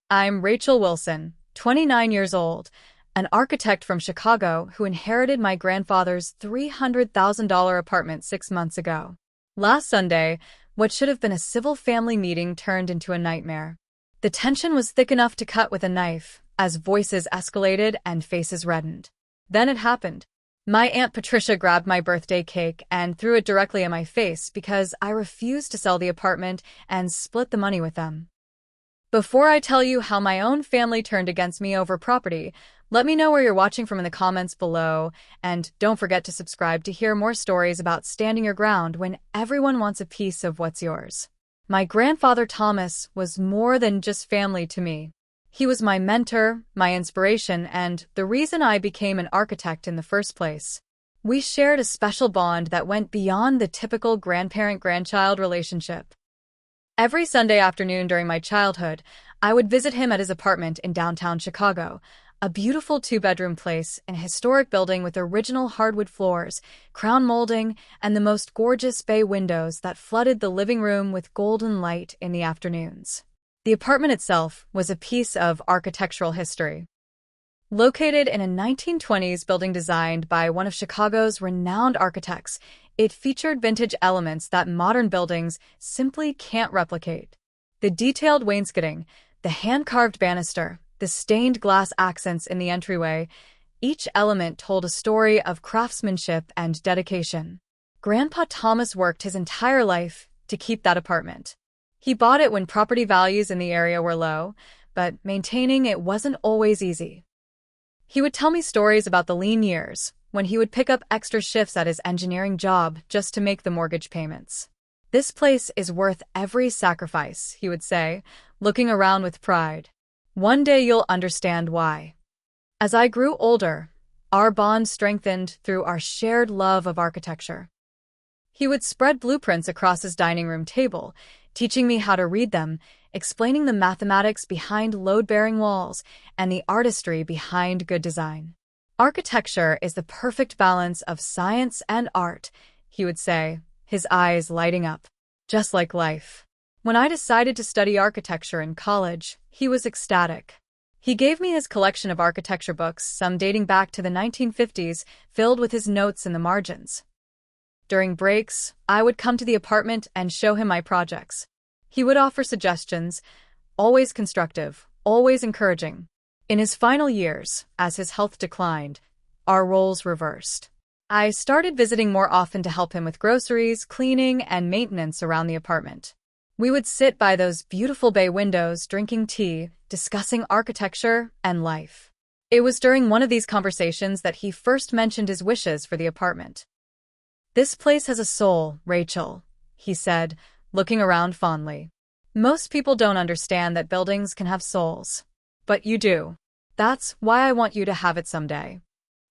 I'm Rachel Wilson, 29 years old, an architect from Chicago who inherited my grandfather's $300,000 apartment 6 months ago. Last Sunday, what should have been a civil family meeting turned into a nightmare. The tension was thick enough to cut with a knife as voices escalated and faces reddened. Then it happened. My Aunt Patricia grabbed my birthday cake and threw it directly in my face because I refused to sell the apartment and split the money with them. Before I tell you how my own family turned against me over property, let me know where you're watching from in the comments below, and don't forget to subscribe to hear more stories about standing your ground when everyone wants a piece of what's yours. My grandfather Thomas was more than just family to me. He was my mentor, my inspiration, and the reason I became an architect in the first place. We shared a special bond that went beyond the typical grandparent-grandchild relationship. Every Sunday afternoon during my childhood, I would visit him at his apartment in downtown Chicago, a beautiful two-bedroom place in a historic building with original hardwood floors, crown molding, and the most gorgeous bay windows that flooded the living room with golden light in the afternoons. The apartment itself was a piece of architectural history. Located in a 1920s building designed by one of Chicago's renowned architects, it featured vintage elements that modern buildings simply can't replicate. The detailed wainscoting, the hand-carved banister, the stained glass accents in the entryway, each element told a story of craftsmanship and dedication. Grandpa Thomas worked his entire life to keep that apartment. He bought it when property values in the area were low, but maintaining it wasn't always easy. He would tell me stories about the lean years, when he would pick up extra shifts at his engineering job just to make the mortgage payments. "This place is worth every sacrifice," he would say, looking around with pride. "One day you'll understand why." As I grew older, our bond strengthened through our shared love of architecture. He would spread blueprints across his dining room table, teaching me how to read them, explaining the mathematics behind load-bearing walls and the artistry behind good design. "Architecture is the perfect balance of science and art," he would say, his eyes lighting up. Just like life. When I decided to study architecture in college, he was ecstatic. He gave me his collection of architecture books, some dating back to the 1950s, filled with his notes in the margins. During breaks, I would come to the apartment and show him my projects. He would offer suggestions, always constructive, always encouraging. In his final years, as his health declined, our roles reversed. I started visiting more often to help him with groceries, cleaning, and maintenance around the apartment. We would sit by those beautiful bay windows, drinking tea, discussing architecture and life. It was during one of these conversations that he first mentioned his wishes for the apartment. "This place has a soul, Rachel," he said, looking around fondly. "Most people don't understand that buildings can have souls. But you do. That's why I want you to have it someday."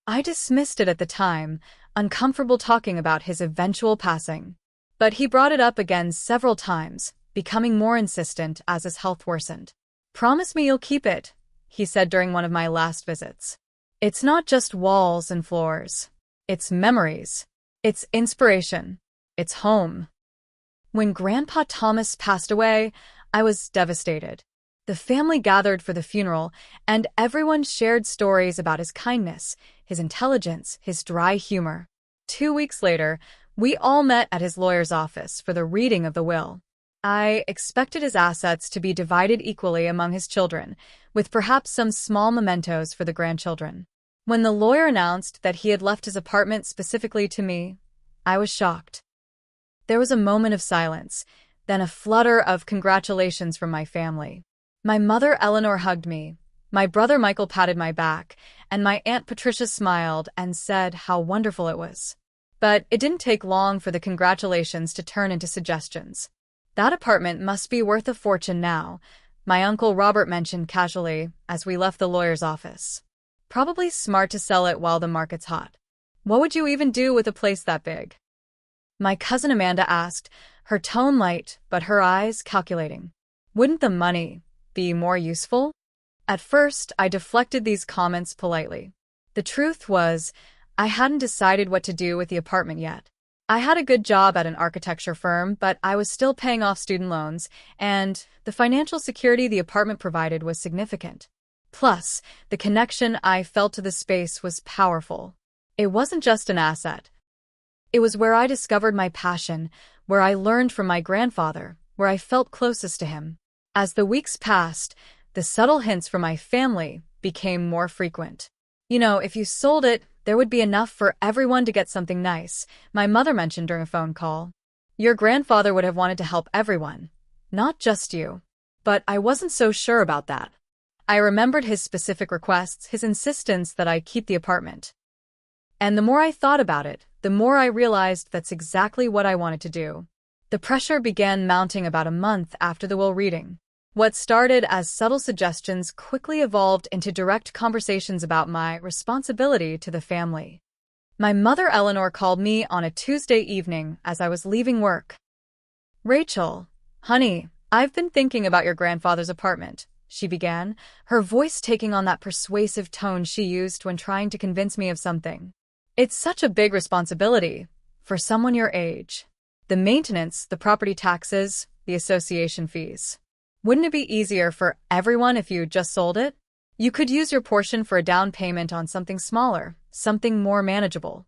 I dismissed it at the time, uncomfortable talking about his eventual passing. But he brought it up again several times, becoming more insistent as his health worsened. "Promise me you'll keep it," he said during one of my last visits. "It's not just walls and floors. It's memories. It's inspiration. It's home." When Grandpa Thomas passed away, I was devastated. The family gathered for the funeral, and everyone shared stories about his kindness, his intelligence, his dry humor. 2 weeks later, we all met at his lawyer's office for the reading of the will. I expected his assets to be divided equally among his children, with perhaps some small mementos for the grandchildren. When the lawyer announced that he had left his apartment specifically to me, I was shocked. There was a moment of silence, then a flutter of congratulations from my family. My mother Eleanor hugged me, my brother Michael patted my back, and my Aunt Patricia smiled and said how wonderful it was. But it didn't take long for the congratulations to turn into suggestions. "That apartment must be worth a fortune now," my Uncle Robert mentioned casually as we left the lawyer's office. "Probably smart to sell it while the market's hot. What would you even do with a place that big?" My cousin Amanda asked, her tone light but her eyes calculating. "Wouldn't the money be more useful?" At first, I deflected these comments politely. The truth was, I hadn't decided what to do with the apartment yet. I had a good job at an architecture firm, but I was still paying off student loans, and the financial security the apartment provided was significant. Plus, the connection I felt to the space was powerful. It wasn't just an asset. It was where I discovered my passion, where I learned from my grandfather, where I felt closest to him. As the weeks passed, the subtle hints from my family became more frequent. If you sold it, there would be enough for everyone to get something nice, my mother mentioned during a phone call. Your grandfather would have wanted to help everyone, not just you. But I wasn't so sure about that. I remembered his specific requests, his insistence that I keep the apartment. And the more I thought about it, the more I realized that's exactly what I wanted to do. The pressure began mounting about a month after the will reading. What started as subtle suggestions quickly evolved into direct conversations about my responsibility to the family. My mother Eleanor called me on a Tuesday evening as I was leaving work. "Rachel, honey, I've been thinking about your grandfather's apartment," she began, her voice taking on that persuasive tone she used when trying to convince me of something. "It's such a big responsibility for someone your age. The maintenance, the property taxes, the association fees. Wouldn't it be easier for everyone if you just sold it? You could use your portion for a down payment on something smaller, something more manageable."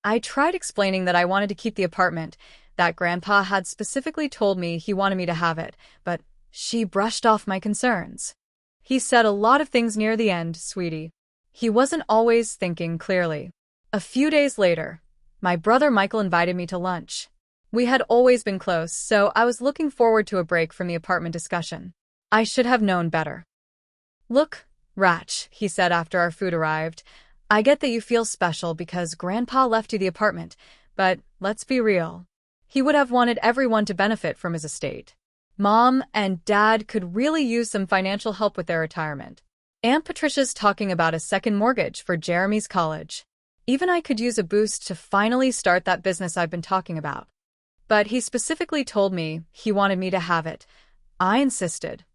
I tried explaining that I wanted to keep the apartment, that Grandpa had specifically told me he wanted me to have it, but she brushed off my concerns. "He said a lot of things near the end, sweetie. He wasn't always thinking clearly." A few days later, my brother Michael invited me to lunch. We had always been close, so I was looking forward to a break from the apartment discussion. I should have known better. "Look, Ratch," he said after our food arrived, "I get that you feel special because Grandpa left you the apartment, but let's be real. He would have wanted everyone to benefit from his estate. Mom and Dad could really use some financial help with their retirement. Aunt Patricia's talking about a second mortgage for Jeremy's college. Even I could use a boost to finally start that business I've been talking about. But he specifically told me he wanted me to have it. I insisted.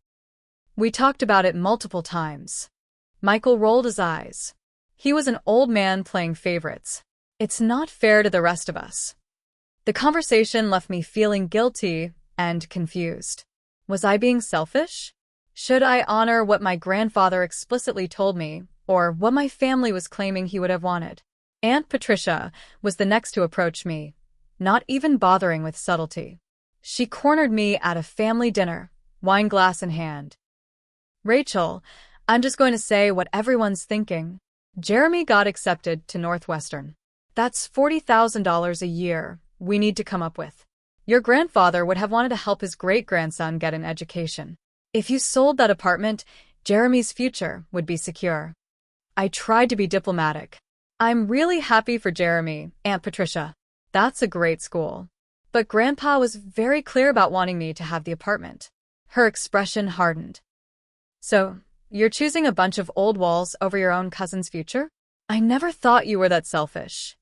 We talked about it multiple times." Michael rolled his eyes. He was an old man playing favorites. "It's not fair to the rest of us." The conversation left me feeling guilty and confused. Was I being selfish? Should I honor what my grandfather explicitly told me, or what my family was claiming he would have wanted? Aunt Patricia was the next to approach me, not even bothering with subtlety. She cornered me at a family dinner, wine glass in hand. "Rachel, I'm just going to say what everyone's thinking. Jeremy got accepted to Northwestern. That's $40,000 a year we need to come up with. Your grandfather would have wanted to help his great-grandson get an education. If you sold that apartment, Jeremy's future would be secure." I tried to be diplomatic. "I'm really happy for Jeremy, Aunt Patricia. That's a great school." But Grandpa was very clear about wanting me to have the apartment. Her expression hardened. "So, you're choosing a bunch of old walls over your own cousin's future? I never thought you were that selfish."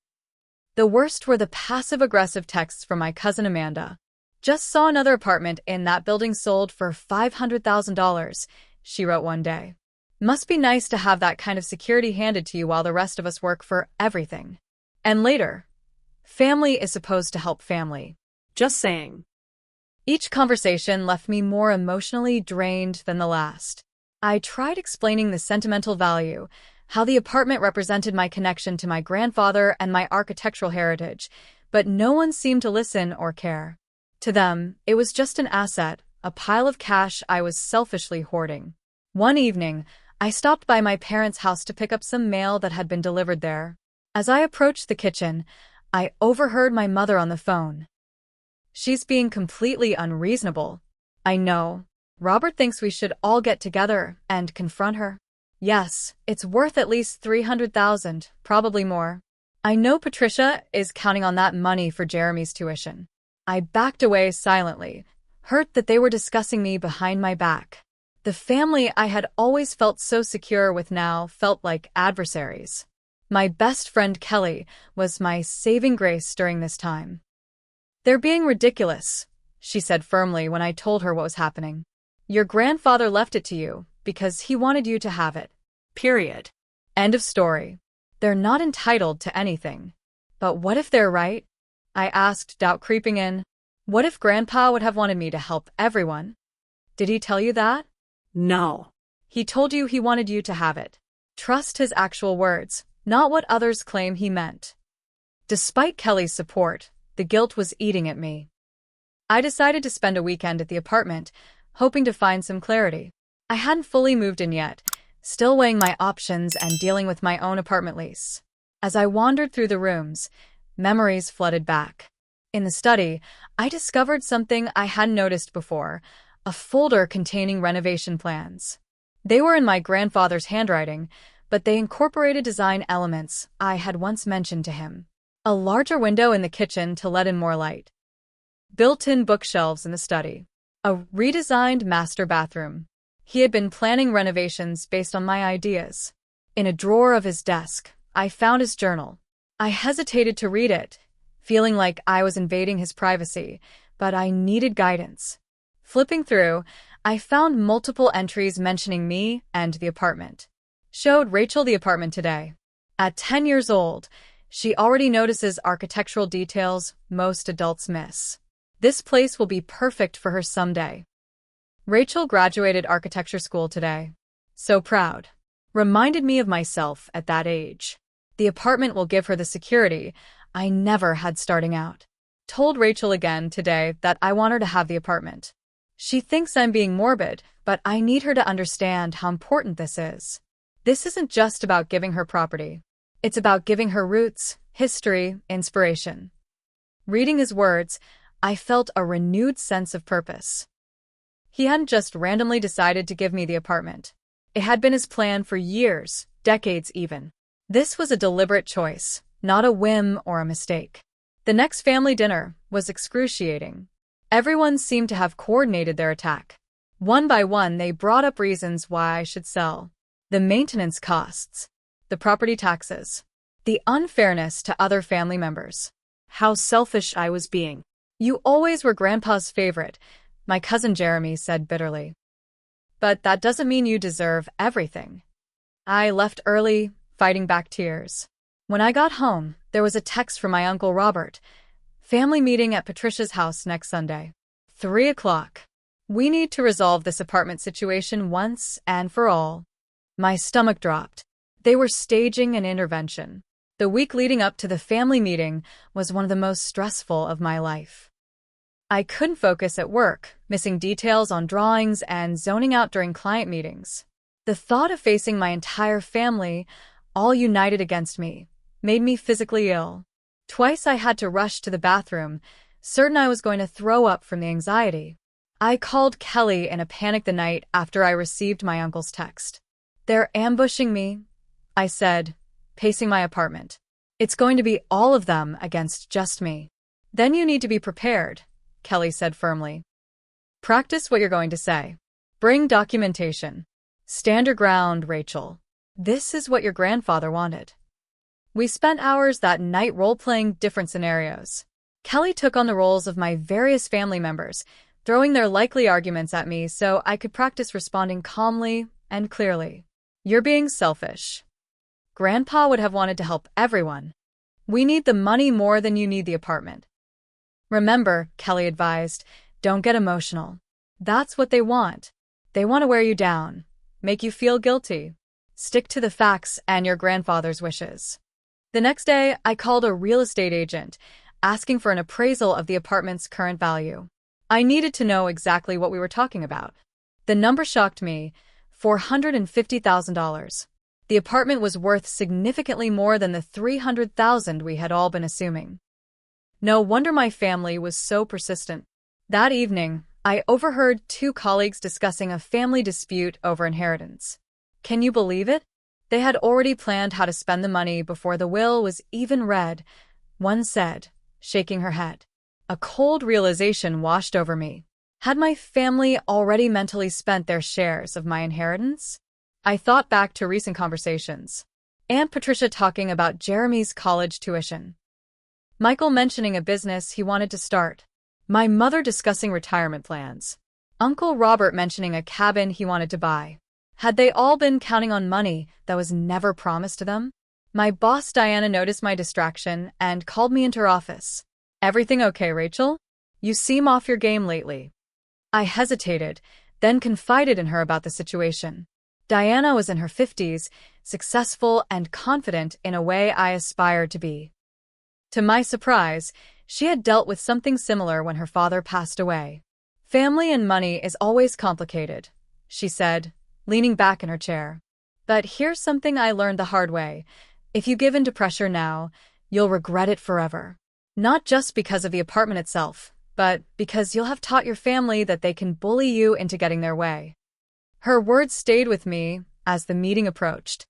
The worst were the passive-aggressive texts from my cousin Amanda. "Just saw another apartment in that building sold for $500,000, she wrote one day. "Must be nice to have that kind of security handed to you while the rest of us work for everything." And later, "Family is supposed to help family. Just saying." Each conversation left me more emotionally drained than the last. I tried explaining the sentimental value, how the apartment represented my connection to my grandfather and my architectural heritage, but no one seemed to listen or care. To them, it was just an asset, a pile of cash I was selfishly hoarding. One evening, I stopped by my parents' house to pick up some mail that had been delivered there. As I approached the kitchen, I overheard my mother on the phone. "She's being completely unreasonable. I know. Robert thinks we should all get together and confront her. Yes, it's worth at least $300,000, probably more. I know Patricia is counting on that money for Jeremy's tuition." I backed away silently, hurt that they were discussing me behind my back. The family I had always felt so secure with now felt like adversaries. My best friend Kelly was my saving grace during this time. "They're being ridiculous," she said firmly when I told her what was happening. "Your grandfather left it to you because he wanted you to have it. Period. End of story. They're not entitled to anything." But what if they're right? I asked, doubt creeping in. What if Grandpa would have wanted me to help everyone? Did he tell you that? No. He told you he wanted you to have it. Trust his actual words, not what others claim he meant. Despite Kelly's support, the guilt was eating at me. I decided to spend a weekend at the apartment, hoping to find some clarity. I hadn't fully moved in yet, still weighing my options and dealing with my own apartment lease. As I wandered through the rooms, memories flooded back. In the study, I discovered something I hadn't noticed before, a folder containing renovation plans. They were in my grandfather's handwriting, but they incorporated design elements I had once mentioned to him. A larger window in the kitchen to let in more light. Built-in bookshelves in the study. A redesigned master bathroom. He had been planning renovations based on my ideas. In a drawer of his desk, I found his journal. I hesitated to read it, feeling like I was invading his privacy, but I needed guidance. Flipping through, I found multiple entries mentioning me and the apartment. Showed Rachel the apartment today. At 10 years old, she already notices architectural details most adults miss. This place will be perfect for her someday. Rachel graduated architecture school today. So proud. Reminded me of myself at that age. The apartment will give her the security I never had starting out. Told Rachel again today that I want her to have the apartment. She thinks I'm being morbid, but I need her to understand how important this is. This isn't just about giving her property. It's about giving her roots, history, inspiration. Reading his words, I felt a renewed sense of purpose. He hadn't just randomly decided to give me the apartment. It had been his plan for years, decades even. This was a deliberate choice, not a whim or a mistake. The next family dinner was excruciating. Everyone seemed to have coordinated their attack. One by one, they brought up reasons why I should sell. The maintenance costs, the property taxes, the unfairness to other family members. How selfish I was being. You always were Grandpa's favorite, my cousin Jeremy said bitterly. But that doesn't mean you deserve everything. I left early, fighting back tears. When I got home, there was a text from my Uncle Robert. Family meeting at Patricia's house next Sunday. 3 o'clock. We need to resolve this apartment situation once and for all. My stomach dropped. They were staging an intervention. The week leading up to the family meeting was one of the most stressful of my life. I couldn't focus at work, missing details on drawings and zoning out during client meetings. The thought of facing my entire family, all united against me, made me physically ill. Twice I had to rush to the bathroom, certain I was going to throw up from the anxiety. I called Kelly in a panic the night after I received my uncle's text. They're ambushing me, I said, pacing my apartment. It's going to be all of them against just me. Then you need to be prepared, Kelly said firmly. Practice what you're going to say. Bring documentation. Stand your ground, Rachel. This is what your grandfather wanted. We spent hours that night role-playing different scenarios. Kelly took on the roles of my various family members, throwing their likely arguments at me so I could practice responding calmly and clearly. You're being selfish. Grandpa would have wanted to help everyone. We need the money more than you need the apartment. Remember, Kelly advised, don't get emotional. That's what they want. They want to wear you down, make you feel guilty. Stick to the facts and your grandfather's wishes. The next day, I called a real estate agent, asking for an appraisal of the apartment's current value. I needed to know exactly what we were talking about. The number shocked me, $450,000. The apartment was worth significantly more than the $300,000 we had all been assuming. No wonder my family was so persistent. That evening, I overheard 2 colleagues discussing a family dispute over inheritance. Can you believe it? They had already planned how to spend the money before the will was even read, one said, shaking her head. A cold realization washed over me. Had my family already mentally spent their shares of my inheritance? I thought back to recent conversations. Aunt Patricia talking about Jeremy's college tuition. Michael mentioning a business he wanted to start. My mother discussing retirement plans. Uncle Robert mentioning a cabin he wanted to buy. Had they all been counting on money that was never promised to them? My boss Diana noticed my distraction and called me into her office. Everything okay, Rachel? You seem off your game lately. I hesitated, then confided in her about the situation. Diana was in her 50s, successful and confident in a way I aspired to be. To my surprise, she had dealt with something similar when her father passed away. Family and money is always complicated, she said, leaning back in her chair. But here's something I learned the hard way. If you give in to pressure now, you'll regret it forever. Not just because of the apartment itself, but because you'll have taught your family that they can bully you into getting their way. Her words stayed with me as the meeting approached.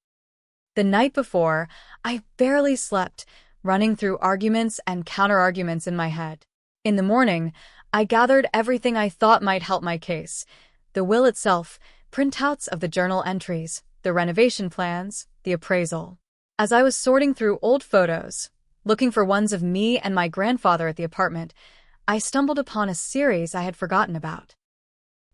The night before, I barely slept, running through arguments and counter-arguments in my head. In the morning, I gathered everything I thought might help my case. The will itself, printouts of the journal entries, the renovation plans, the appraisal. As I was sorting through old photos, looking for ones of me and my grandfather at the apartment, I stumbled upon a series I had forgotten about.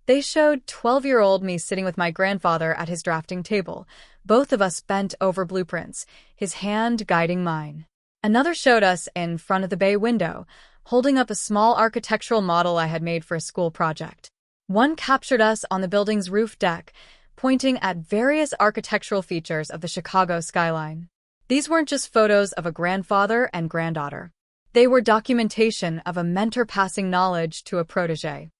They showed 12-year-old me sitting with my grandfather at his drafting table, both of us bent over blueprints, his hand guiding mine. Another showed us in front of the bay window, holding up a small architectural model I had made for a school project. One captured us on the building's roof deck, pointing at various architectural features of the Chicago skyline. These weren't just photos of a grandfather and granddaughter. They were documentation of a mentor passing knowledge to a protege.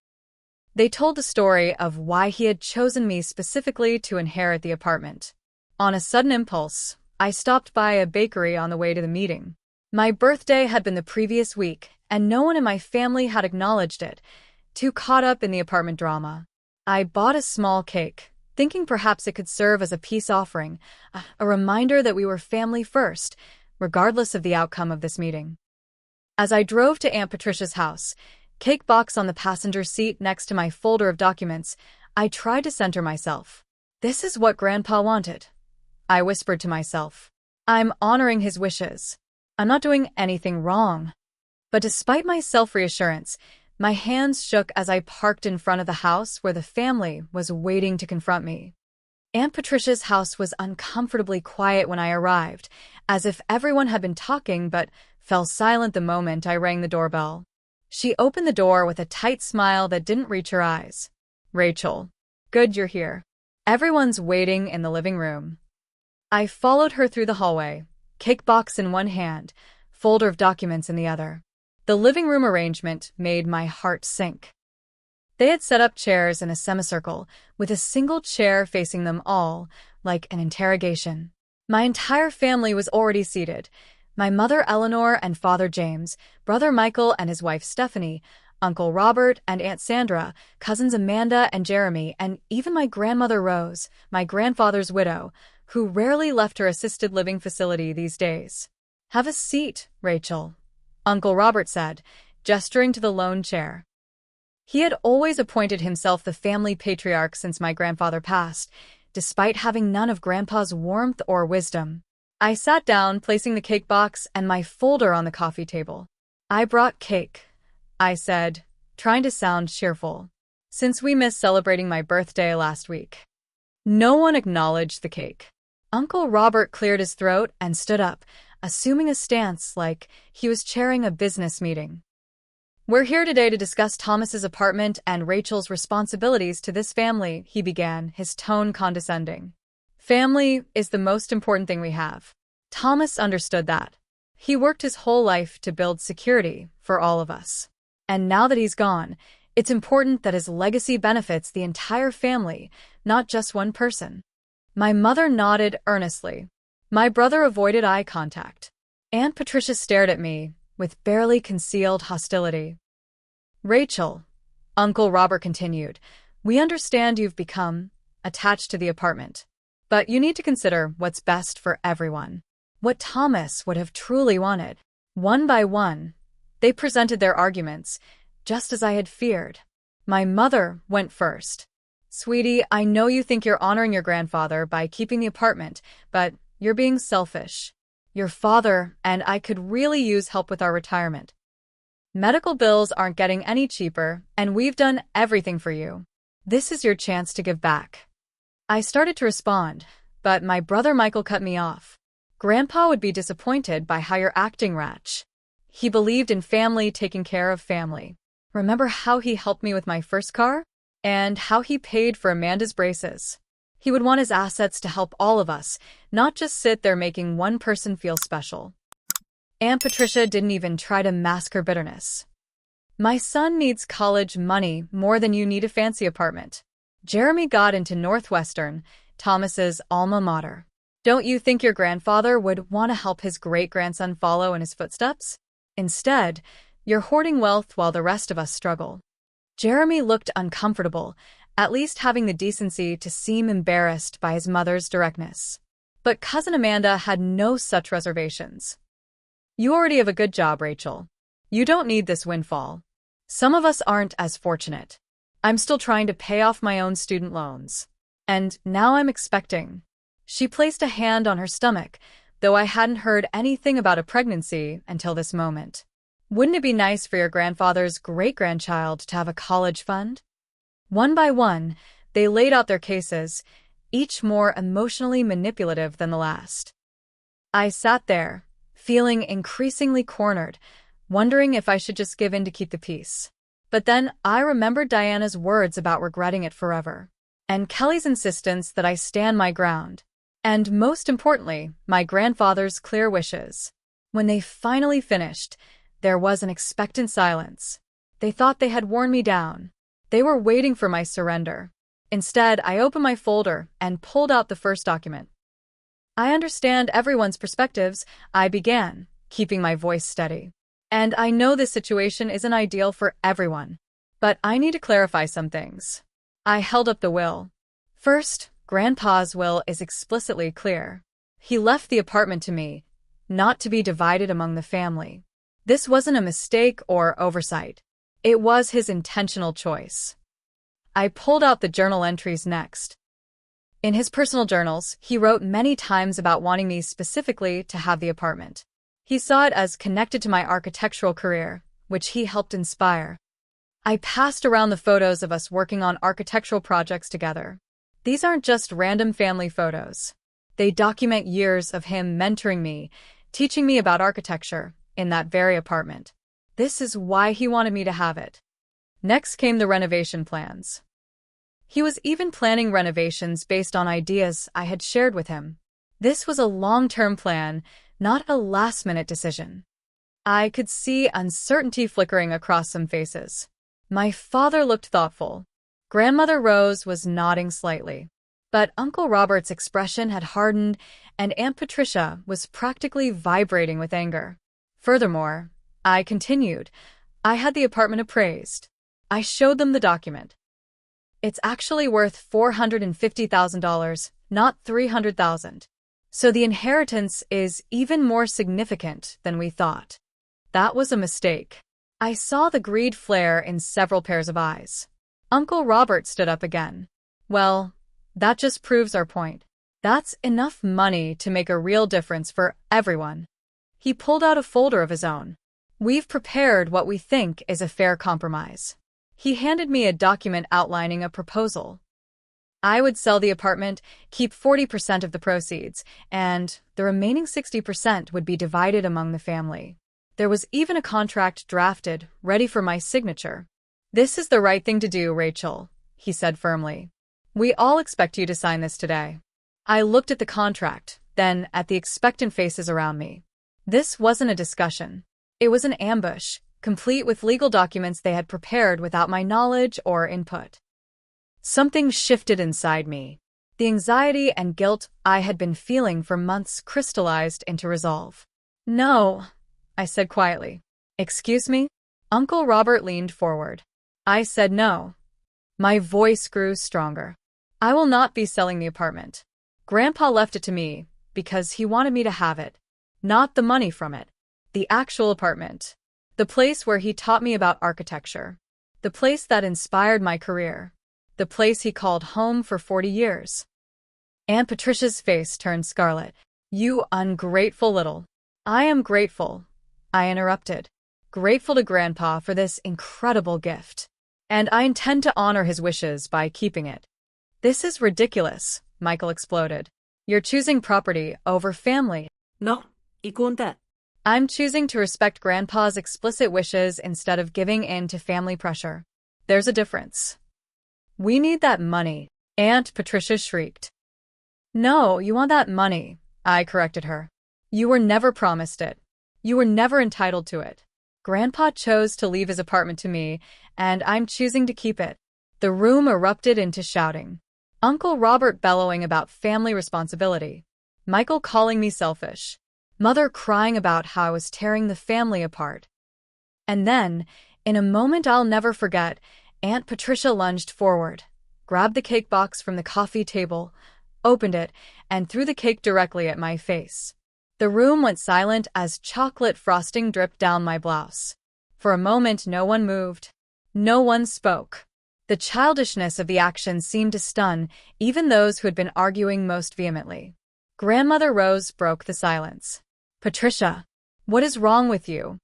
They told the story of why he had chosen me specifically to inherit the apartment. On a sudden impulse, I stopped by a bakery on the way to the meeting. My birthday had been the previous week, and no one in my family had acknowledged it, too caught up in the apartment drama. I bought a small cake, thinking perhaps it could serve as a peace offering, a reminder that we were family first, regardless of the outcome of this meeting. As I drove to Aunt Patricia's house, cake box on the passenger seat next to my folder of documents, I tried to center myself. This is what Grandpa wanted, I whispered to myself. I'm honoring his wishes. I'm not doing anything wrong. But despite my self-reassurance, my hands shook as I parked in front of the house where the family was waiting to confront me. Aunt Patricia's house was uncomfortably quiet when I arrived, as if everyone had been talking but fell silent the moment I rang the doorbell. She opened the door with a tight smile that didn't reach her eyes. Rachel, good you're here. Everyone's waiting in the living room. I followed her through the hallway, cake box in one hand, folder of documents in the other. The living room arrangement made my heart sink. They had set up chairs in a semicircle, with a single chair facing them all, like an interrogation. My entire family was already seated. My mother Eleanor and father James, brother Michael and his wife Stephanie, Uncle Robert and Aunt Sandra, cousins Amanda and Jeremy, and even my grandmother Rose, my grandfather's widow, who rarely left her assisted living facility these days. Have a seat, Rachel, Uncle Robert said, gesturing to the lone chair. He had always appointed himself the family patriarch since my grandfather passed, despite having none of Grandpa's warmth or wisdom. I sat down, placing the cake box and my folder on the coffee table. I brought cake, I said, trying to sound cheerful, since we missed celebrating my birthday last week. No one acknowledged the cake. Uncle Robert cleared his throat and stood up, assuming a stance like he was chairing a business meeting. We're here today to discuss Thomas's apartment and Rachel's responsibilities to this family, he began, his tone condescending. Family is the most important thing we have. Thomas understood that. He worked his whole life to build security for all of us. And now that he's gone, it's important that his legacy benefits the entire family, not just one person. My mother nodded earnestly. My brother avoided eye contact. Aunt Patricia stared at me with barely concealed hostility. Rachel, Uncle Robert continued, we understand you've become attached to the apartment. But you need to consider what's best for everyone. What Thomas would have truly wanted. One by one, they presented their arguments, just as I had feared. My mother went first. Sweetie, I know you think you're honoring your grandfather by keeping the apartment, but you're being selfish. Your father and I could really use help with our retirement. Medical bills aren't getting any cheaper, and we've done everything for you. This is your chance to give back. I started to respond, but my brother Michael cut me off. Grandpa would be disappointed by how you're acting, Ratch. He believed in family taking care of family. Remember how he helped me with my first car? And how he paid for Amanda's braces? He would want his assets to help all of us, not just sit there making one person feel special. Aunt Patricia didn't even try to mask her bitterness. My son needs college money more than you need a fancy apartment. Jeremy got into Northwestern, Thomas's alma mater. Don't you think your grandfather would want to help his great-grandson follow in his footsteps? Instead, you're hoarding wealth while the rest of us struggle. Jeremy looked uncomfortable, at least having the decency to seem embarrassed by his mother's directness. But Cousin Amanda had no such reservations. You already have a good job, Rachel. You don't need this windfall. Some of us aren't as fortunate. I'm still trying to pay off my own student loans. And now I'm expecting. She placed a hand on her stomach, though I hadn't heard anything about a pregnancy until this moment. Wouldn't it be nice for your grandfather's great-grandchild to have a college fund? One by one, they laid out their cases, each more emotionally manipulative than the last. I sat there, feeling increasingly cornered, wondering if I should just give in to keep the peace. But then I remembered Diana's words about regretting it forever, and Kelly's insistence that I stand my ground, and most importantly, my grandfather's clear wishes. When they finally finished, there was an expectant silence. They thought they had worn me down. They were waiting for my surrender. Instead, I opened my folder and pulled out the first document. I understand everyone's perspectives, I began, keeping my voice steady. And I know this situation isn't ideal for everyone. But I need to clarify some things. I held up the will. First, Grandpa's will is explicitly clear. He left the apartment to me, not to be divided among the family. This wasn't a mistake or oversight. It was his intentional choice. I pulled out the journal entries next. In his personal journals, he wrote many times about wanting me specifically to have the apartment. He saw it as connected to my architectural career, which he helped inspire. I passed around the photos of us working on architectural projects together. These aren't just random family photos. They document years of him mentoring me, teaching me about architecture in that very apartment. This is why he wanted me to have it. Next came the renovation plans. He was even planning renovations based on ideas I had shared with him. This was a long-term plan, not a last-minute decision. I could see uncertainty flickering across some faces. My father looked thoughtful. Grandmother Rose was nodding slightly. But Uncle Robert's expression had hardened, and Aunt Patricia was practically vibrating with anger. Furthermore, I continued, I had the apartment appraised. I showed them the document. It's actually worth $450,000, not $300,000. So the inheritance is even more significant than we thought. That was a mistake. I saw the greed flare in several pairs of eyes. Uncle Robert stood up again. Well, that just proves our point. That's enough money to make a real difference for everyone. He pulled out a folder of his own. We've prepared what we think is a fair compromise. He handed me a document outlining a proposal. I would sell the apartment, keep 40% of the proceeds, and the remaining 60% would be divided among the family. There was even a contract drafted, ready for my signature. This is the right thing to do, Rachel, he said firmly. We all expect you to sign this today. I looked at the contract, then at the expectant faces around me. This wasn't a discussion. It was an ambush, complete with legal documents they had prepared without my knowledge or input. Something shifted inside me. The anxiety and guilt I had been feeling for months crystallized into resolve. No, I said quietly. Excuse me? Uncle Robert leaned forward. I said no. My voice grew stronger. I will not be selling the apartment. Grandpa left it to me because he wanted me to have it. Not the money from it. The actual apartment. The place where he taught me about architecture. The place that inspired my career. The place he called home for 40 years. Aunt Patricia's face turned scarlet. You ungrateful little. I am grateful, I interrupted. Grateful to Grandpa for this incredible gift. And I intend to honor his wishes by keeping it. This is ridiculous, Michael exploded. You're choosing property over family. No, y that. I'm choosing to respect Grandpa's explicit wishes instead of giving in to family pressure. There's a difference. We need that money, Aunt Patricia shrieked. No, you want that money, I corrected her. You were never promised it. You were never entitled to it. Grandpa chose to leave his apartment to me, and I'm choosing to keep it. The room erupted into shouting. Uncle Robert bellowing about family responsibility. Michael calling me selfish. Mother crying about how I was tearing the family apart. And then, in a moment I'll never forget, Aunt Patricia lunged forward, grabbed the cake box from the coffee table, opened it, and threw the cake directly at my face. The room went silent as chocolate frosting dripped down my blouse. For a moment no one moved. No one spoke. The childishness of the action seemed to stun even those who had been arguing most vehemently. Grandmother Rose broke the silence. Patricia, what is wrong with you?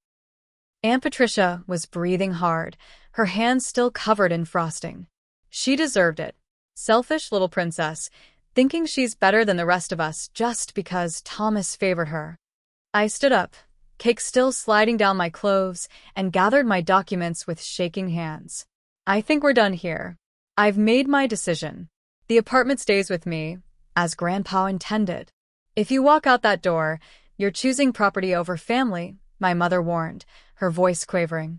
Aunt Patricia was breathing hard, her hands still covered in frosting. She deserved it. Selfish little princess, thinking she's better than the rest of us just because Thomas favored her. I stood up, cake still sliding down my clothes, and gathered my documents with shaking hands. I think we're done here. I've made my decision. The apartment stays with me, as Grandpa intended. If you walk out that door, you're choosing property over family, my mother warned, her voice quavering.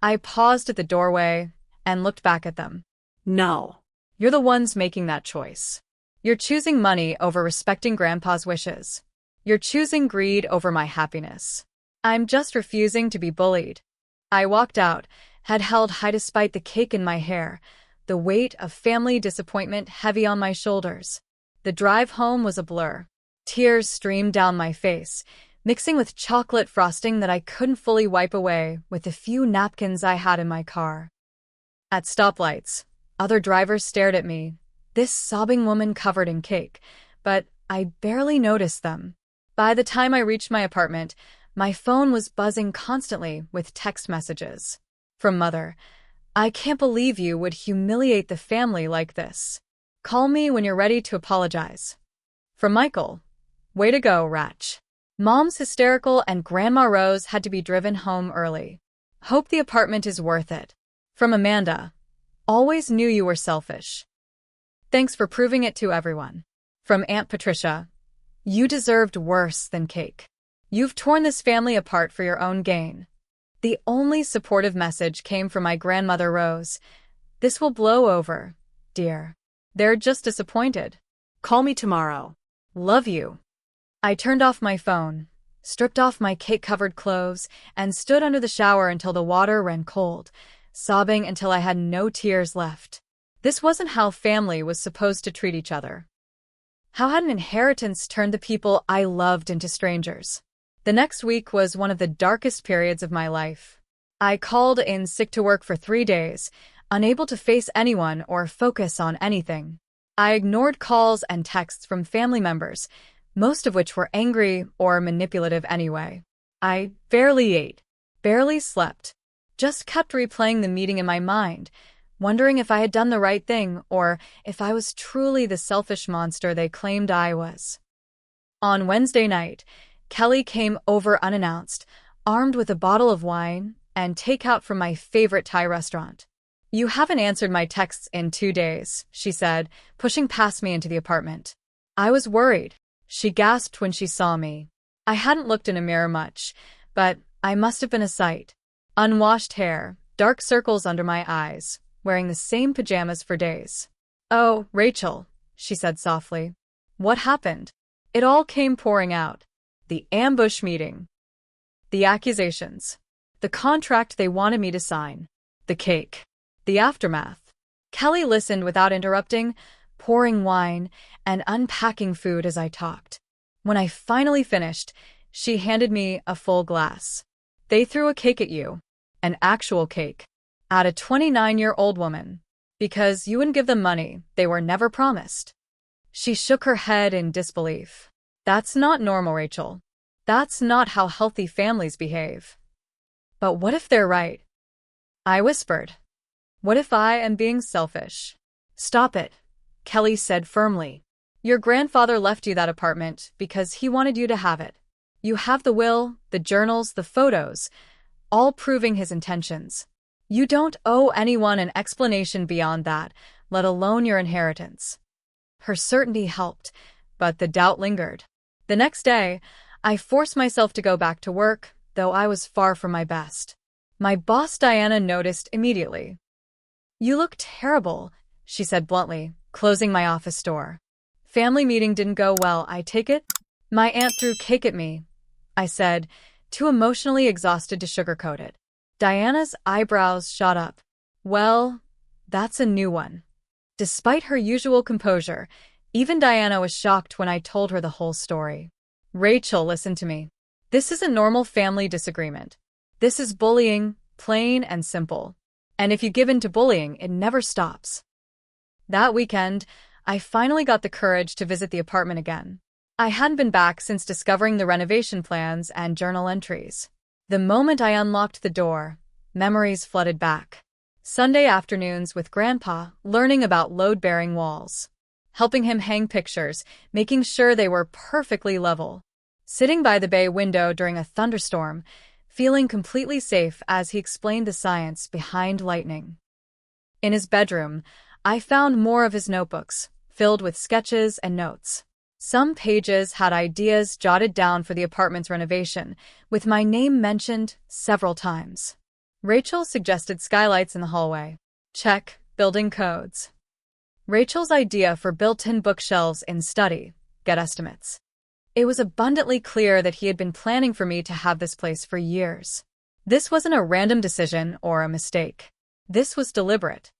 I paused at the doorway and looked back at them. No. You're the ones making that choice. You're choosing money over respecting Grandpa's wishes. You're choosing greed over my happiness. I'm just refusing to be bullied. I walked out, head held high despite the cake in my hair, the weight of family disappointment heavy on my shoulders. The drive home was a blur. Tears streamed down my face, mixing with chocolate frosting that I couldn't fully wipe away with the few napkins I had in my car. At stoplights, other drivers stared at me, this sobbing woman covered in cake, but I barely noticed them. By the time I reached my apartment, my phone was buzzing constantly with text messages. From Mother, I can't believe you would humiliate the family like this. Call me when you're ready to apologize. From Michael, way to go, Ratch. Mom's hysterical and Grandma Rose had to be driven home early. Hope the apartment is worth it. From Amanda, always knew you were selfish. Thanks for proving it to everyone. From Aunt Patricia, you deserved worse than cake. You've torn this family apart for your own gain. The only supportive message came from my grandmother Rose. This will blow over, dear. They're just disappointed. Call me tomorrow. Love you. I turned off my phone, stripped off my cake-covered clothes, and stood under the shower until the water ran cold, sobbing until I had no tears left. This wasn't how family was supposed to treat each other. How had an inheritance turned the people I loved into strangers? The next week was one of the darkest periods of my life. I called in sick to work for 3 days, unable to face anyone or focus on anything. I ignored calls and texts from family members, most of which were angry or manipulative anyway. I barely ate, barely slept, just kept replaying the meeting in my mind, wondering if I had done the right thing or if I was truly the selfish monster they claimed I was. On Wednesday night, Kelly came over unannounced, armed with a bottle of wine and takeout from my favorite Thai restaurant. You haven't answered my texts in 2 days, she said, pushing past me into the apartment. I was worried. She gasped when she saw me. I hadn't looked in a mirror much, but I must have been a sight. Unwashed hair, dark circles under my eyes, wearing the same pajamas for days. Oh, Rachel, she said softly. What happened? It all came pouring out. The ambush meeting. The accusations. The contract they wanted me to sign. The cake. The aftermath. Kelly listened without interrupting, pouring wine and unpacking food as I talked. When I finally finished, she handed me a full glass. They threw a cake at you. An actual cake. At a 29-year-old woman. Because you wouldn't give them money they were never promised. She shook her head in disbelief. That's not normal, Rachel. That's not how healthy families behave. But what if they're right? I whispered. What if I am being selfish? Stop it, Kelly said firmly. Your grandfather left you that apartment because he wanted you to have it. You have the will, the journals, the photos, all proving his intentions. You don't owe anyone an explanation beyond that, let alone your inheritance. Her certainty helped, but the doubt lingered. The next day, I forced myself to go back to work, though I was far from my best. My boss Diana noticed immediately. "You look terrible," she said bluntly, closing my office door. "Family meeting didn't go well, I take it?" "My aunt threw cake at me," I said, too emotionally exhausted to sugarcoat it. Diana's eyebrows shot up. "Well, that's a new one." Despite her usual composure, even Diana was shocked when I told her the whole story. "Rachel, listen to me. This isn't normal family disagreement. This is bullying, plain and simple. And if you give in to bullying, it never stops." That weekend, I finally got the courage to visit the apartment again. I hadn't been back since discovering the renovation plans and journal entries. The moment I unlocked the door, memories flooded back. Sunday afternoons with Grandpa, learning about load-bearing walls. Helping him hang pictures, making sure they were perfectly level. Sitting by the bay window during a thunderstorm, feeling completely safe as he explained the science behind lightning. In his bedroom, I found more of his notebooks, filled with sketches and notes. Some pages had ideas jotted down for the apartment's renovation, with my name mentioned several times. Rachel suggested skylights in the hallway. Check, building codes. Rachel's idea for built-in bookshelves in study, get estimates. It was abundantly clear that he had been planning for me to have this place for years. This wasn't a random decision or a mistake. This was deliberate.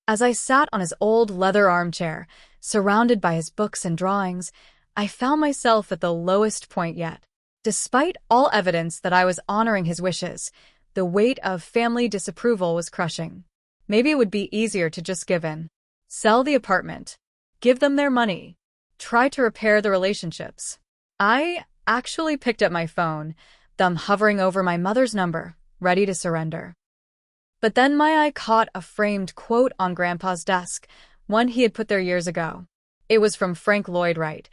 As I sat on his old leather armchair, surrounded by his books and drawings, I found myself at the lowest point yet. Despite all evidence that I was honoring his wishes, the weight of family disapproval was crushing. Maybe it would be easier to just give in. Sell the apartment. Give them their money. Try to repair the relationships. I actually picked up my phone, thumb hovering over my mother's number, ready to surrender. But then my eye caught a framed quote on Grandpa's desk, one he had put there years ago. It was from Frank Lloyd Wright.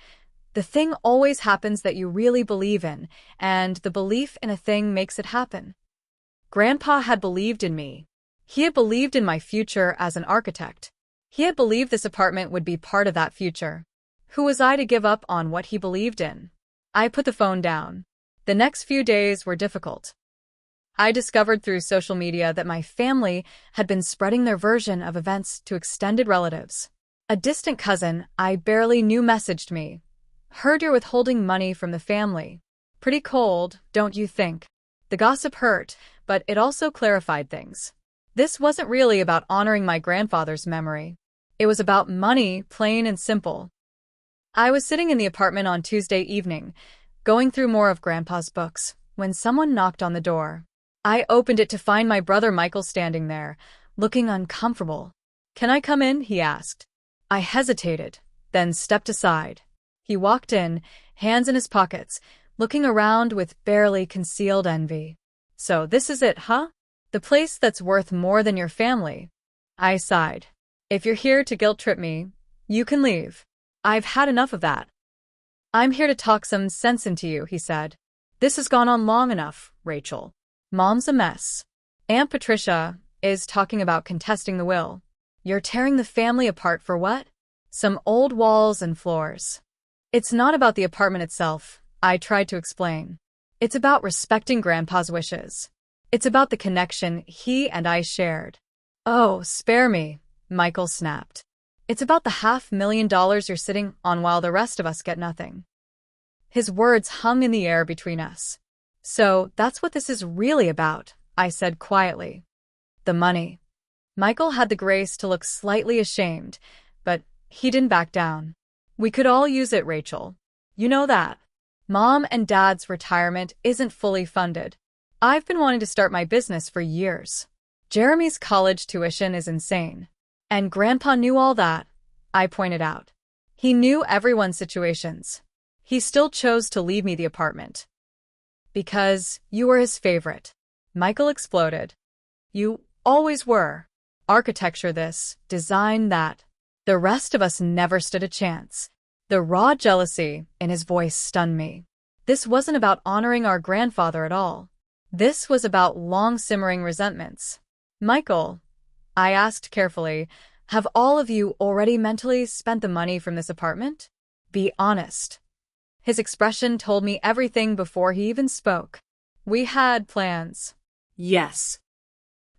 "The thing always happens that you really believe in, and the belief in a thing makes it happen." Grandpa had believed in me. He had believed in my future as an architect. He had believed this apartment would be part of that future. Who was I to give up on what he believed in? I put the phone down. The next few days were difficult. I discovered through social media that my family had been spreading their version of events to extended relatives. A distant cousin I barely knew messaged me. "Heard you're withholding money from the family. Pretty cold, don't you think?" The gossip hurt, but it also clarified things. This wasn't really about honoring my grandfather's memory. It was about money, plain and simple. I was sitting in the apartment on Tuesday evening, going through more of Grandpa's books, when someone knocked on the door. I opened it to find my brother Michael standing there, looking uncomfortable. "Can I come in?" he asked. I hesitated, then stepped aside. He walked in, hands in his pockets, looking around with barely concealed envy. "So this is it, huh? The place that's worth more than your family." I sighed. "If you're here to guilt-trip me, you can leave. I've had enough of that." "I'm here to talk some sense into you," he said. "This has gone on long enough, Rachel. Mom's a mess. Aunt Patricia is talking about contesting the will. You're tearing the family apart for what? Some old walls and floors." "It's not about the apartment itself," I tried to explain. "It's about respecting Grandpa's wishes. It's about the connection he and I shared." "Oh, spare me," Michael snapped. "It's about the $500,000 you're sitting on while the rest of us get nothing." His words hung in the air between us. "So that's what this is really about," I said quietly. "The money." Michael had the grace to look slightly ashamed, but he didn't back down. "We could all use it, Rachel. You know that. Mom and Dad's retirement isn't fully funded. I've been wanting to start my business for years. Jeremy's college tuition is insane. And Grandpa knew all that," I pointed out. "He knew everyone's situations. He still chose to leave me the apartment." "Because you were his favorite," Michael exploded. "You always were. Architecture this, design that. The rest of us never stood a chance." The raw jealousy in his voice stunned me. This wasn't about honoring our grandfather at all. This was about long-simmering resentments. Michael, I asked carefully, have all of you already mentally spent the money from this apartment? Be honest. His expression told me everything before he even spoke. We had plans. Yes.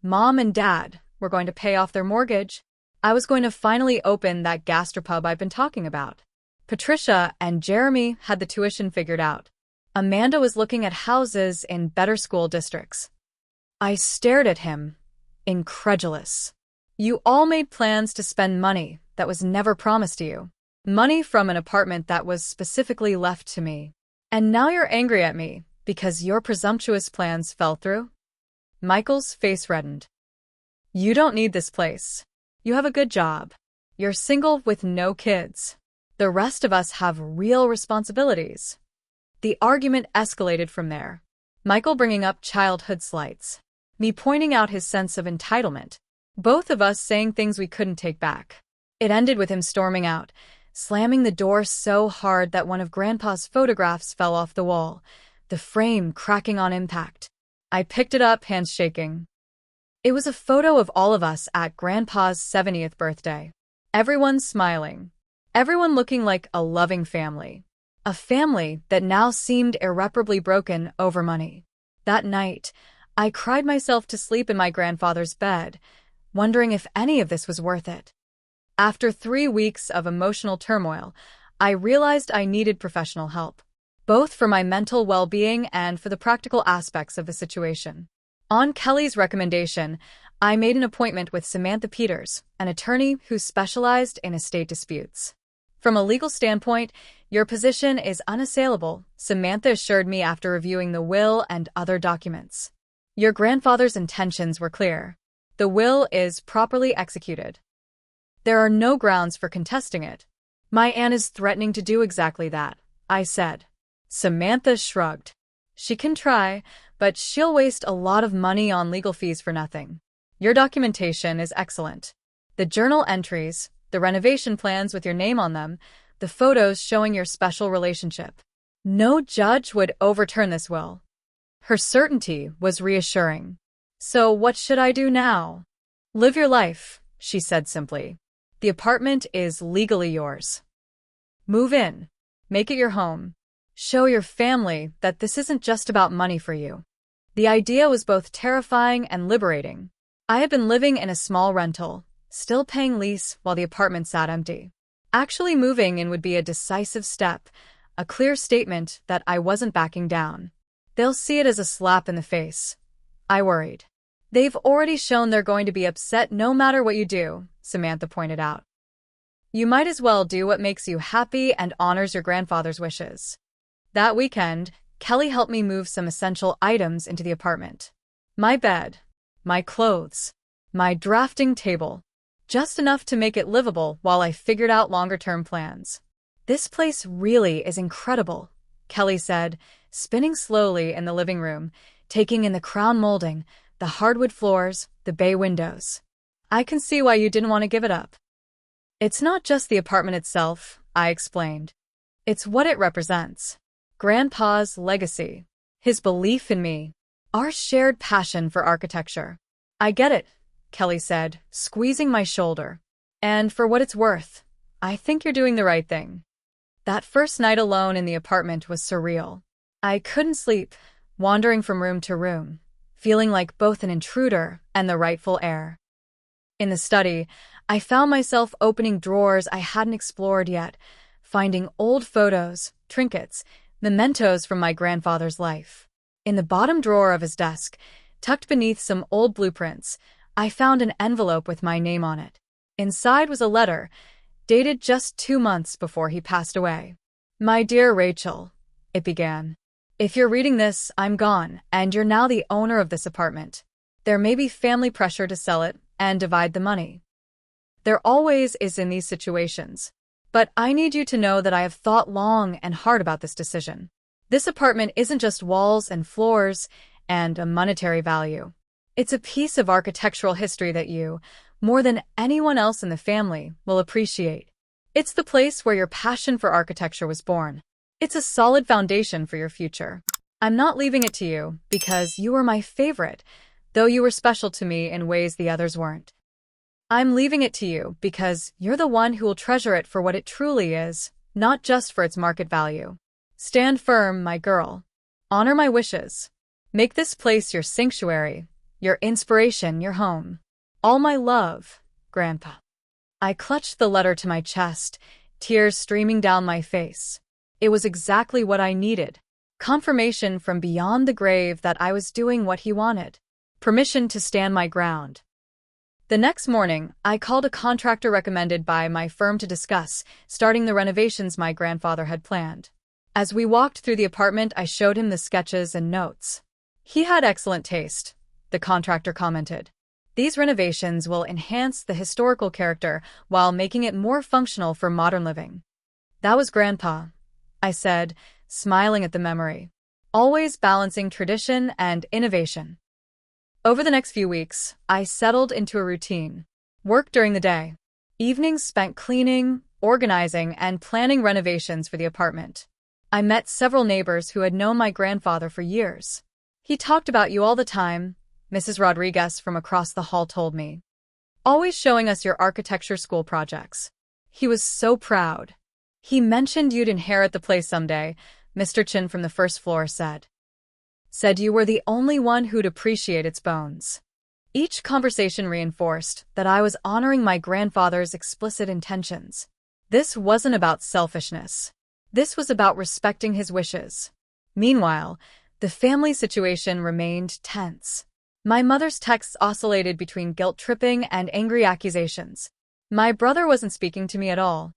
Mom and Dad were going to pay off their mortgage. I was going to finally open that gastropub I've been talking about. Patricia and Jeremy had the tuition figured out. Amanda was looking at houses in better school districts. I stared at him, incredulous. You all made plans to spend money that was never promised to you. Money from an apartment that was specifically left to me. And now you're angry at me because your presumptuous plans fell through? Michael's face reddened. You don't need this place. You have a good job. You're single with no kids. The rest of us have real responsibilities. The argument escalated from there. Michael bringing up childhood slights. Me pointing out his sense of entitlement. Both of us saying things we couldn't take back. It ended with him storming out, slamming the door so hard that one of Grandpa's photographs fell off the wall, the frame cracking on impact. I picked it up, hands shaking. It was a photo of all of us at Grandpa's 70th birthday. Everyone smiling. Everyone looking like a loving family. A family that now seemed irreparably broken over money. That night, I cried myself to sleep in my grandfather's bed, wondering if any of this was worth it. After 3 weeks of emotional turmoil, I realized I needed professional help, both for my mental well-being and for the practical aspects of the situation. On Kelly's recommendation, I made an appointment with Samantha Peters, an attorney who specialized in estate disputes. From a legal standpoint, your position is unassailable, Samantha assured me after reviewing the will and other documents. Your grandfather's intentions were clear. The will is properly executed. There are no grounds for contesting it. My aunt is threatening to do exactly that, I said. Samantha shrugged. She can try, but she'll waste a lot of money on legal fees for nothing. Your documentation is excellent. The journal entries, the renovation plans with your name on them, the photos showing your special relationship. No judge would overturn this will. Her certainty was reassuring. So what should I do now? Live your life, she said simply. The apartment is legally yours. Move in. Make it your home. Show your family that this isn't just about money for you. The idea was both terrifying and liberating. I had been living in a small rental, still paying lease while the apartment sat empty. Actually moving in would be a decisive step, a clear statement that I wasn't backing down. They'll see it as a slap in the face, I worried. They've already shown they're going to be upset no matter what you do, Samantha pointed out. You might as well do what makes you happy and honors your grandfather's wishes. That weekend, Kelly helped me move some essential items into the apartment. My bed, my clothes, my drafting table. Just enough to make it livable while I figured out longer-term plans. This place really is incredible, Kelly said, spinning slowly in the living room, taking in the crown molding, the hardwood floors, the bay windows. I can see why you didn't want to give it up. It's not just the apartment itself, I explained. It's what it represents. Grandpa's legacy. His belief in me. Our shared passion for architecture. I get it, Kelly said, squeezing my shoulder. And for what it's worth, I think you're doing the right thing. That first night alone in the apartment was surreal. I couldn't sleep, wandering from room to room, feeling like both an intruder and the rightful heir. In the study, I found myself opening drawers I hadn't explored yet, finding old photos, trinkets, mementos from my grandfather's life. In the bottom drawer of his desk, tucked beneath some old blueprints, I found an envelope with my name on it. Inside was a letter, dated just 2 months before he passed away. My dear Rachel, it began. If you're reading this, I'm gone, and you're now the owner of this apartment. There may be family pressure to sell it and divide the money. There always is in these situations. But I need you to know that I have thought long and hard about this decision. This apartment isn't just walls and floors and a monetary value. It's a piece of architectural history that you, more than anyone else in the family, will appreciate. It's the place where your passion for architecture was born. It's a solid foundation for your future. I'm not leaving it to you because you were my favorite, though you were special to me in ways the others weren't. I'm leaving it to you because you're the one who will treasure it for what it truly is, not just for its market value. Stand firm, my girl. Honor my wishes. Make this place your sanctuary, your inspiration, your home. All my love, Grandpa. I clutched the letter to my chest, tears streaming down my face. It was exactly what I needed. Confirmation from beyond the grave that I was doing what he wanted. Permission to stand my ground. The next morning, I called a contractor recommended by my firm to discuss starting the renovations my grandfather had planned. As we walked through the apartment, I showed him the sketches and notes. He had excellent taste, the contractor commented. These renovations will enhance the historical character while making it more functional for modern living. That was Grandpa, I said, smiling at the memory. Always balancing tradition and innovation. Over the next few weeks, I settled into a routine. Work during the day. Evenings spent cleaning, organizing, and planning renovations for the apartment. I met several neighbors who had known my grandfather for years. He talked about you all the time, Mrs. Rodriguez from across the hall told me. Always showing us your architecture school projects. He was so proud. He mentioned you'd inherit the place someday, Mr. Chin from the first floor said. Said you were the only one who'd appreciate its bones. Each conversation reinforced that I was honoring my grandfather's explicit intentions. This wasn't about selfishness. This was about respecting his wishes. Meanwhile, the family situation remained tense. My mother's texts oscillated between guilt-tripping and angry accusations. My brother wasn't speaking to me at all.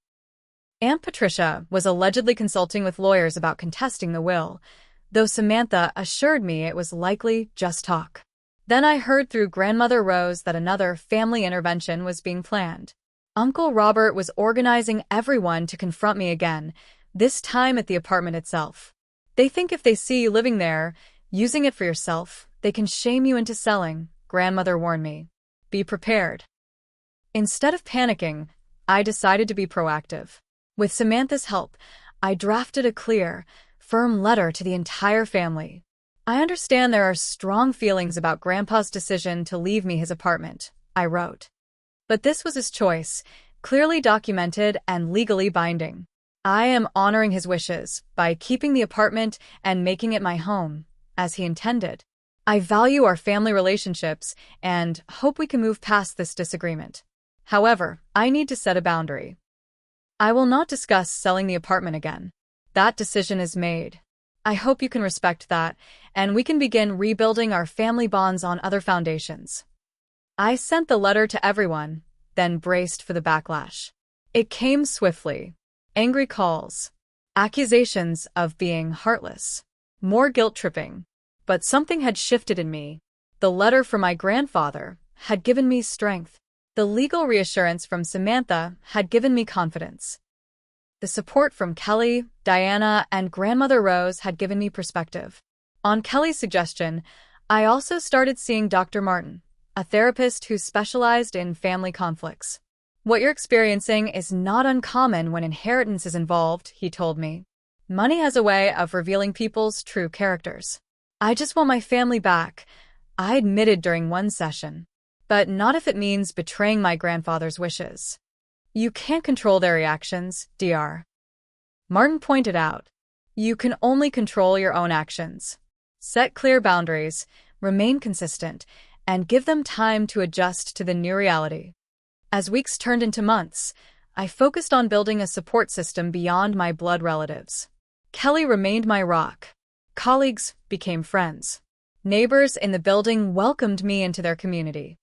Aunt Patricia was allegedly consulting with lawyers about contesting the will, though Samantha assured me it was likely just talk. Then I heard through Grandmother Rose that another family intervention was being planned. Uncle Robert was organizing everyone to confront me again, this time at the apartment itself. They think if they see you living there, using it for yourself, they can shame you into selling, Grandmother warned me. Be prepared. Instead of panicking, I decided to be proactive. With Samantha's help, I drafted a clear, firm letter to the entire family. I understand there are strong feelings about Grandpa's decision to leave me his apartment, I wrote. But this was his choice, clearly documented and legally binding. I am honoring his wishes by keeping the apartment and making it my home, as he intended. I value our family relationships and hope we can move past this disagreement. However, I need to set a boundary. I will not discuss selling the apartment again. That decision is made. I hope you can respect that, and we can begin rebuilding our family bonds on other foundations. I sent the letter to everyone, then braced for the backlash. It came swiftly. Angry calls. Accusations of being heartless. More guilt-tripping. But something had shifted in me. The letter from my grandfather had given me strength. The legal reassurance from Samantha had given me confidence. The support from Kelly, Diana, and Grandmother Rose had given me perspective. On Kelly's suggestion, I also started seeing Dr. Martin, a therapist who specialized in family conflicts. What you're experiencing is not uncommon when inheritance is involved, he told me. Money has a way of revealing people's true characters. I just want my family back, I admitted during one session. But not if it means betraying my grandfather's wishes. You can't control their reactions, Dr. Martin pointed out. You can only control your own actions. Set clear boundaries, remain consistent, and give them time to adjust to the new reality. As weeks turned into months, I focused on building a support system beyond my blood relatives. Kelly remained my rock. Colleagues became friends. Neighbors in the building welcomed me into their community.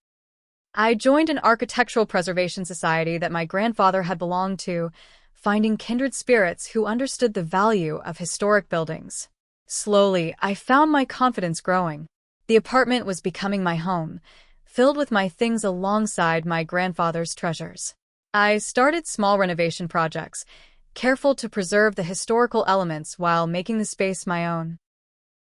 I joined an architectural preservation society that my grandfather had belonged to, finding kindred spirits who understood the value of historic buildings. Slowly, I found my confidence growing. The apartment was becoming my home, filled with my things alongside my grandfather's treasures. I started small renovation projects, careful to preserve the historical elements while making the space my own.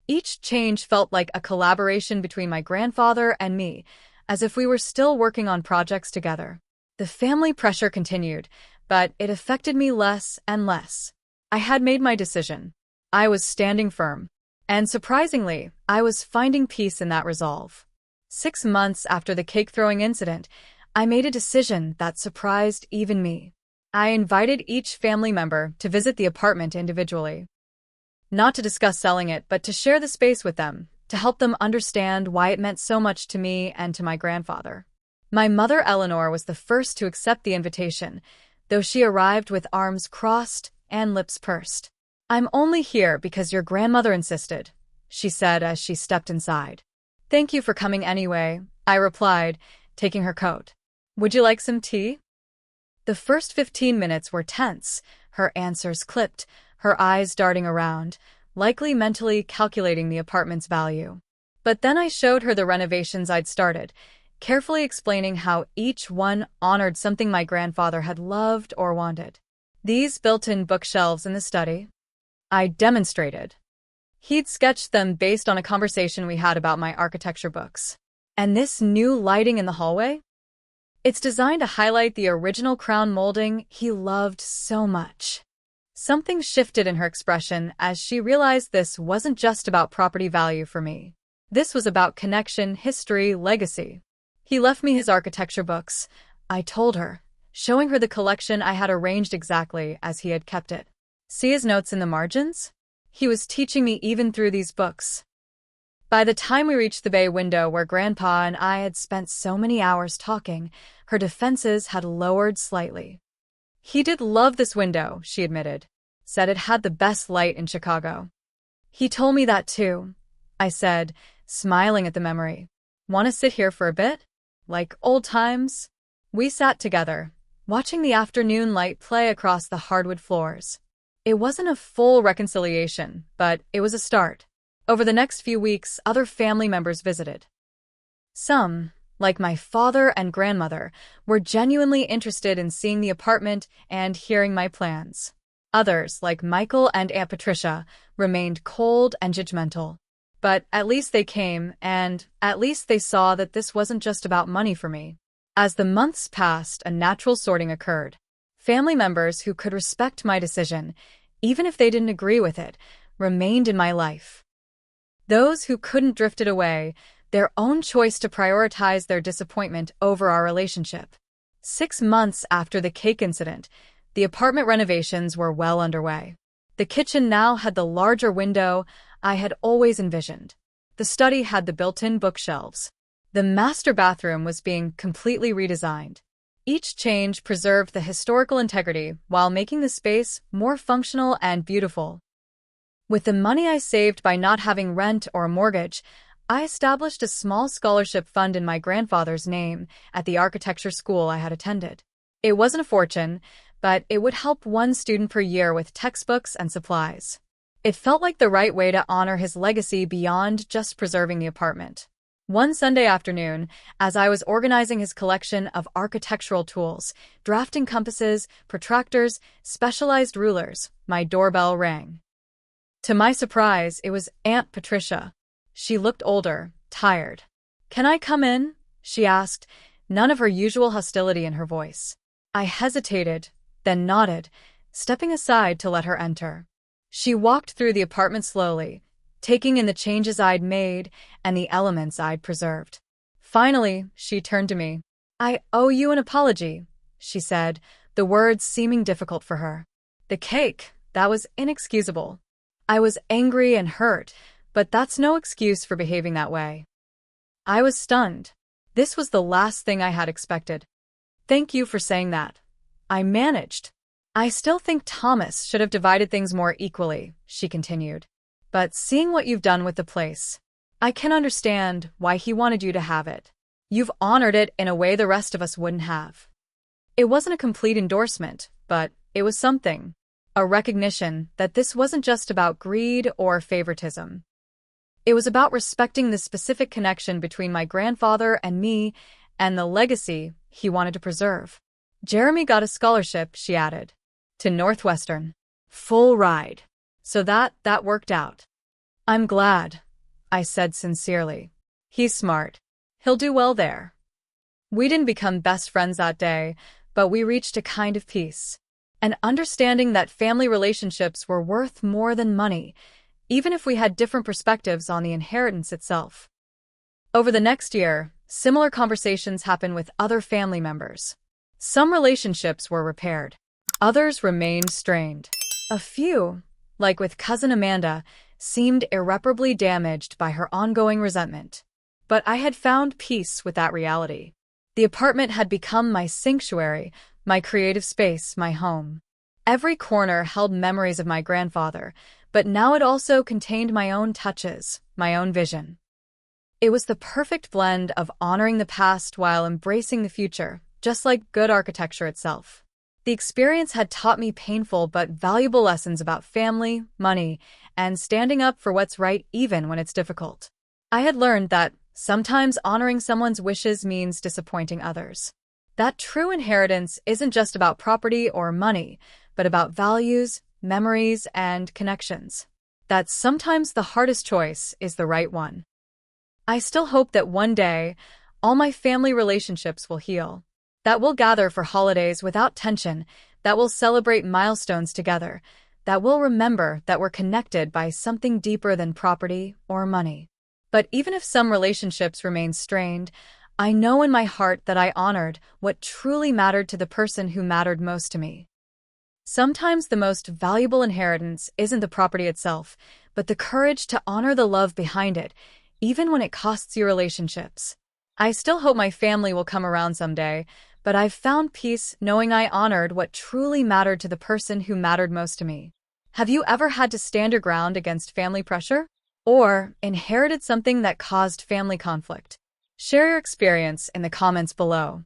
Each change felt like a collaboration between my grandfather and me, as if we were still working on projects together. The family pressure continued, but it affected me less and less. I had made my decision. I was standing firm. And surprisingly, I was finding peace in that resolve. 6 months after the cake-throwing incident, I made a decision that surprised even me. I invited each family member to visit the apartment individually. Not to discuss selling it, but to share the space with them, to help them understand why it meant so much to me and to my grandfather. My mother Eleanor was the first to accept the invitation, though she arrived with arms crossed and lips pursed. "I'm only here because your grandmother insisted," she said as she stepped inside. "Thank you for coming anyway," I replied, taking her coat. "Would you like some tea?" The first 15 minutes were tense, her answers clipped, her eyes darting around, likely mentally calculating the apartment's value. But then I showed her the renovations I'd started, carefully explaining how each one honored something my grandfather had loved or wanted. These built-in bookshelves in the study, I demonstrated. He'd sketched them based on a conversation we had about my architecture books. And this new lighting in the hallway? It's designed to highlight the original crown molding he loved so much. Something shifted in her expression as she realized this wasn't just about property value for me. This was about connection, history, legacy. "He left me his architecture books," I told her, showing her the collection I had arranged exactly as he had kept it. "See his notes in the margins? He was teaching me even through these books." By the time we reached the bay window where Grandpa and I had spent so many hours talking, her defenses had lowered slightly. "He did love this window," she admitted. "Said it had the best light in Chicago." "He told me that too," I said, smiling at the memory. "Want to sit here for a bit? Like old times?" We sat together, watching the afternoon light play across the hardwood floors. It wasn't a full reconciliation, but it was a start. Over the next few weeks, other family members visited. Some, like my father and grandmother, were genuinely interested in seeing the apartment and hearing my plans. Others, like Michael and Aunt Patricia, remained cold and judgmental. But at least they came, and at least they saw that this wasn't just about money for me. As the months passed, a natural sorting occurred. Family members who could respect my decision, even if they didn't agree with it, remained in my life. Those who couldn't drifted away, their own choice to prioritize their disappointment over our relationship. 6 months after the cake incident, the apartment renovations were well underway. The kitchen now had the larger window I had always envisioned. The study had the built-in bookshelves. The master bathroom was being completely redesigned. Each change preserved the historical integrity while making the space more functional and beautiful. With the money I saved by not having rent or a mortgage, I established a small scholarship fund in my grandfather's name at the architecture school I had attended. It wasn't a fortune, but it would help one student per year with textbooks and supplies. It felt like the right way to honor his legacy beyond just preserving the apartment. One Sunday afternoon, as I was organizing his collection of architectural tools, drafting compasses, protractors, specialized rulers, my doorbell rang. To my surprise, it was Aunt Patricia. She looked older, tired. "Can I come in?" she asked, none of her usual hostility in her voice. I hesitated, then nodded, stepping aside to let her enter. She walked through the apartment slowly, taking in the changes I'd made and the elements I'd preserved. Finally, she turned to me. "I owe you an apology," she said, the words seeming difficult for her. "The cake, that was inexcusable. I was angry and hurt, but that's no excuse for behaving that way." I was stunned. This was the last thing I had expected. "Thank you for saying that." I managed. "I still think Thomas should have divided things more equally," she continued. "But seeing what you've done with the place, I can understand why he wanted you to have it. You've honored it in a way the rest of us wouldn't have." It wasn't a complete endorsement, but it was something. A recognition that this wasn't just about greed or favoritism. It was about respecting the specific connection between my grandfather and me and the legacy he wanted to preserve. "Jeremy got a scholarship," she added, "to Northwestern. Full ride. So that worked out." "I'm glad," I said sincerely. "He's smart. He'll do well there." We didn't become best friends that day, but we reached a kind of peace. and understanding that family relationships were worth more than money, even if we had different perspectives on the inheritance itself. Over the next year, similar conversations happened with other family members. Some relationships were repaired. Others remained strained. A few, like with cousin Amanda, seemed irreparably damaged by her ongoing resentment. But I had found peace with that reality. The apartment had become my sanctuary, my creative space, my home. Every corner held memories of my grandfather, but now it also contained my own touches, my own vision. It was the perfect blend of honoring the past while embracing the future, just like good architecture itself. The experience had taught me painful but valuable lessons about family, money, and standing up for what's right even when it's difficult. I had learned that sometimes honoring someone's wishes means disappointing others. That true inheritance isn't just about property or money, but about values, memories, and connections. That sometimes the hardest choice is the right one. I still hope that one day, all my family relationships will heal. That we'll gather for holidays without tension, that we'll celebrate milestones together, that we'll remember that we're connected by something deeper than property or money. But even if some relationships remain strained, I know in my heart that I honored what truly mattered to the person who mattered most to me. Sometimes the most valuable inheritance isn't the property itself, but the courage to honor the love behind it, even when it costs you relationships. I still hope my family will come around someday, but I've found peace knowing I honored what truly mattered to the person who mattered most to me. Have you ever had to stand your ground against family pressure? Or inherited something that caused family conflict? Share your experience in the comments below.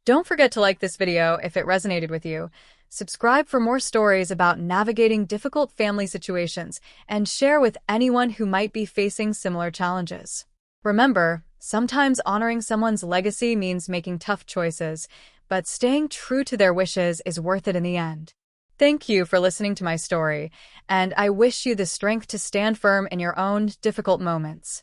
Don't forget to like this video if it resonated with you, subscribe for more stories about navigating difficult family situations, and share with anyone who might be facing similar challenges. Remember, sometimes honoring someone's legacy means making tough choices, but staying true to their wishes is worth it in the end. Thank you for listening to my story, and I wish you the strength to stand firm in your own difficult moments.